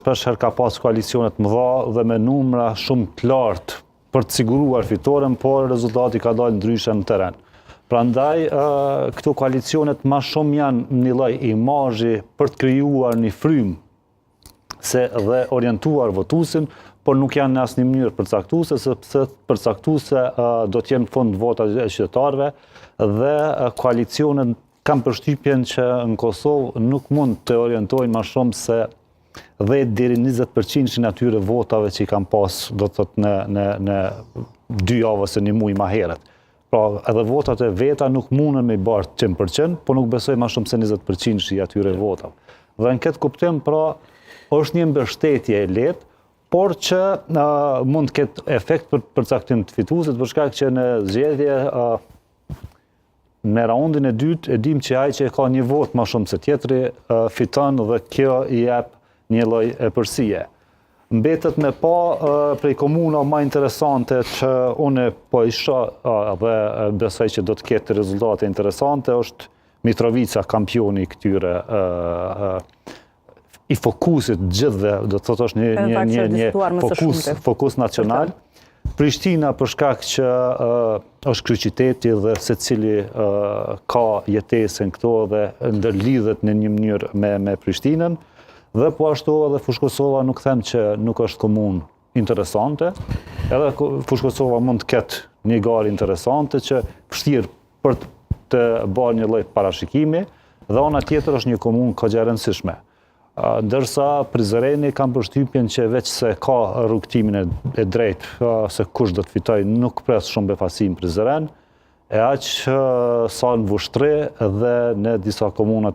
Shpeshherë ka pas koalicionet mëdha dhe me numra shumë të lartë për të siguruar fitoren, por rezultati ka dalë ndryshe në teren. Prandaj, këto koalicionet ma shumë janë një lloj imazhi për të krijuar një frymë dhe orientuar votuesin, por nuk janë në asnjë mënyrë përcaktuese, sepse përcaktuese do të jenë fond votat e qytetarëve dhe koalicionet kanë përshtypjen që në Kosovë nuk mund të orientojnë ma shumë se 10 deri 20% atyre votave që i kanë pas, do të thotë në 2 javë ose një muaj më herët. Pra, edhe votat e veta nuk mundën me i bërë 100%, por nuk besoj ma shumë se 20% i atyre votave. Dhe në këtë kuptim, pra, është një mbështetje e lehtë, por që mund të ketë efekt për përcaktim të fituesit, për shkak që në zgjedhje në raundin e dytë e dim që ai që ka një vot më shumë se tjetri fiton dhe kjo i jep një lloj epërsie. Mbetet me pa prej komuna më interesante që unë po i shoh dhe besoj që do të ketë rezultate interesante është Mitrovica, kampioni këtyre i fokusit gjithve, do të thotë është një fokus nacional. Prishtina për shkak që është kryeqyteti dhe secili ka jetesën këto dhe ndërlidhet në një mënyrë me Prishtinën, dhe po ashtu edhe Fushë Kosova nuk them që nuk është komunë interesante, edhe Fushë Kosova mund të ketë një garë interesante që vështirë për të bërë një lloj parashikimi, dhe ana tjetër është një komunë kogja e rëndësishme. Ndërsa Prizreni kam përshtypjen që veç se ka rrugtimin e drejtë se kush do të fitojë, nuk pres shumë befasim Prizren, e aq sa në Vushtri dhe në disa komunat